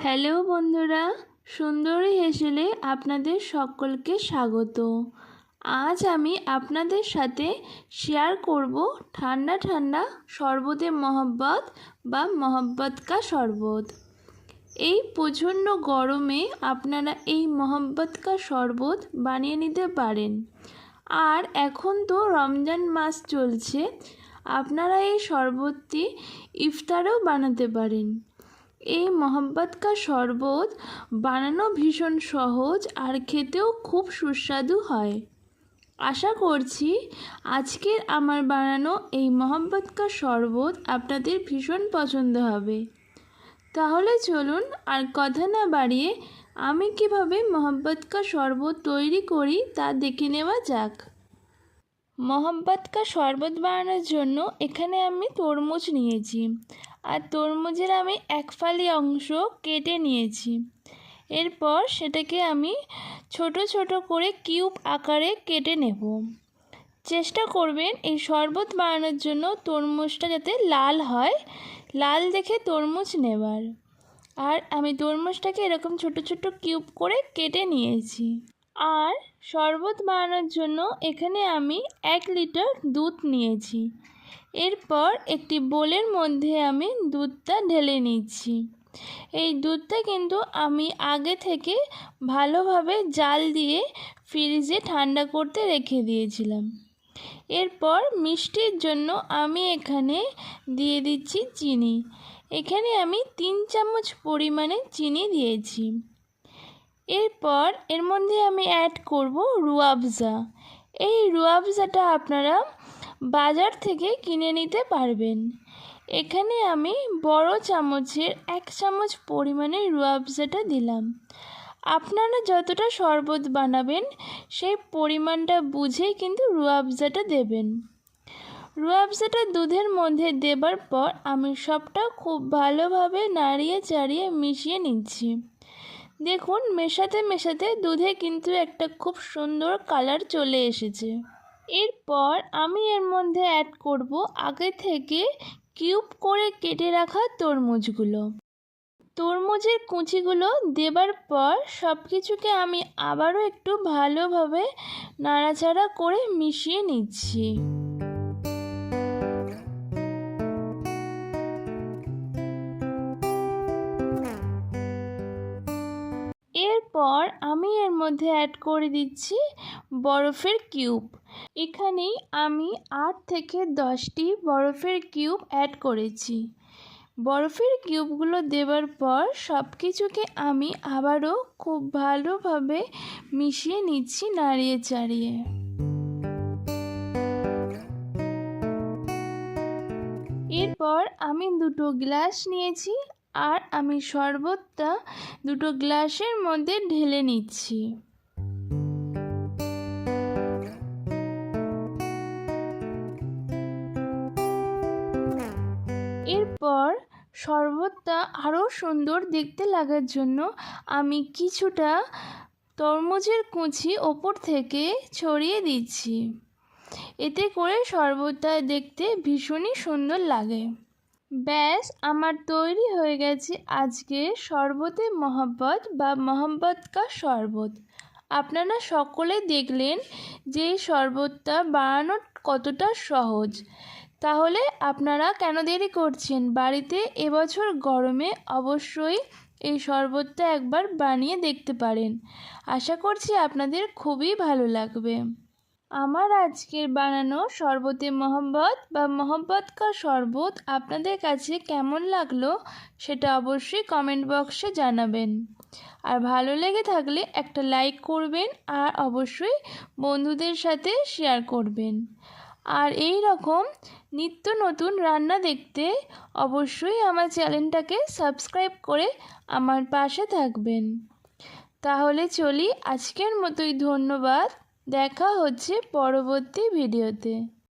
Hello বন্ধুরা, সুন্দরী হেসেলে আপনাদের সকলকে স্বাগত। আজ আমি আপনাদের সাথে শেয়ার করব ঠান্ডা ঠান্ডা শরবতে মহব্বত বা মহব্বত কা শরবত। এই প্রচণ্ড গরমে আপনারা এই মহব্বত কা শরবত বানিয়ে নিতে পারেন। আর এখন তো রমজান মাস চলছে, আপনারা এই শরবতটি ইফতারেও বানাতে পারেন। এই মহব্বত কা শরবত বানানো ভীষণ সহজ আর খেতেও খুব সুস্বাদু হয়। আশা করছি আজকের আমার বানানো এই মহব্বত কা শরবত আপনাদের ভীষণ পছন্দ হবে। তাহলে চলুন আর কথা না বাড়িয়ে আমি কিভাবে মহব্বত কা শরবত তৈরি করি তা দেখে নেওয়া যাক। মহব্বত কা শরবত বানানোর জন্য এখানে আমি তরমুজ নিয়েছি, আর তরমুজের আমি এক ফালি অংশ কেটে নিয়েছি। এরপর সেটাকে আমি ছোট ছোট করে কিউব আকারে কেটে নেব। চেষ্টা করবেন এই শরবত বানানোর জন্য তরমুজটা যাতে লাল হয়, লাল দেখে তরমুজ নেবার। আর আমি তরমুজটাকে এরকম ছোট ছোট কিউব করে কেটে নিয়েছি। আর শরবত বানানোর জন্য এখানে আমি 1 লিটার দুধ নিয়েছি। এরপর একটি বোলের মধ্যে আমি দুধটা ঢেলে নিচ্ছি। এই দুধটা কিন্তু আমি আগে থেকে ভালোভাবে জাল দিয়ে ফ্রিজে ঠান্ডা করতে রেখে দিয়েছিলাম। এরপর মিষ্টির জন্য আমি এখানে দিয়ে দিচ্ছি চিনি। এখানে আমি 3 চামচ পরিমাণে চিনি দিয়েছি। এরপর এর মধ্যে আমি অ্যাড করব রুয়াবজা। এই রুয়াবজাটা আপনারা বাজার থেকে কিনে নিতে পারবেন। এখানে আমি বড় চামচের 1 চামচ পরিমাণে রুয়াবজাটা দিলাম। আপনারা যতটা শরবত বানাবেন সেই পরিমাণটা বুঝেই কিন্তু রুয়াবজাটা দেবেন। রুয়াবজাটা দুধের মধ্যে দেবার পর আমি সবটা খুব ভালোভাবে নাড়িয়ে চাড়িয়ে মিশিয়ে নিচ্ছি। দেখুন মেশাতে মেশাতে দুধে কিন্তু একটা খুব সুন্দর কালার চলে এসেছে। এরপর আমি এর মধ্যে অ্যাড করব আগে থেকে কিউব করে কেটে রাখা তরমুজগুলো। তরমুজের কুচিগুলো দেবার পর সব কিছুকে আমি আবারও একটু ভালোভাবে নাড়াচাড়া করে মিশিয়ে নিচ্ছি। এরপর আমি এর মধ্যে অ্যাড করে দিচ্ছি বরফের কিউব। এখানেই আমি 8 থেকে 10টি বরফের কিউব অ্যাড করেছি। বরফের কিউবগুলো দেবার পর সব কিছুকে আমি আবারও খুব ভালোভাবে মিশিয়ে নিচ্ছি নাড়িয়ে চাড়িয়ে। এরপর আমি 2টো গ্লাস নিয়েছি, আর আমি শরবতটা 2টো গ্লাসের মধ্যে ঢেলে নিচ্ছি। এরপর শরবতটা আরও সুন্দর দেখতে লাগার জন্য আমি কিছুটা তরমুজের কুচি ওপর থেকে ছড়িয়ে দিচ্ছি। এতে করে শরবতটা দেখতে ভীষণই সুন্দর লাগে। ব্যাস আমার তৈরি হয়ে গেছে আজকে শরবতে মহব্বত বা মহব্বত কা শরবত। আপনারা সকলে দেখলেন যে এই শরবতটা বানানো কতটা সহজ। তাহলে আপনারা কেন দেরি করছেন? বাড়িতে এবছর গরমে অবশ্যই এই শরবতটা একবার বানিয়ে দেখতে পারেন। আশা করছি আপনাদের খুবই ভালো লাগবে। আমার আজকের বানানো শরবতে মহব্বত বা মহব্বত কা শরবত আপনাদের কাছে কেমন লাগলো সেটা অবশ্যই কমেন্ট বক্সে জানাবেন। আর ভালো লেগে থাকলে একটা লাইক করবেন, আর অবশ্যই বন্ধুদের সাথে শেয়ার করবেন। আর এই রকম নিত্য নতুন রান্না দেখতে অবশ্যই আমার চ্যানেলটাকে সাবস্ক্রাইব করে আমার পাশে থাকবেন। তাহলে চলি, আজকের মতোই ধন্যবাদ। দেখা হচ্ছে পরবর্তী ভিডিওতে।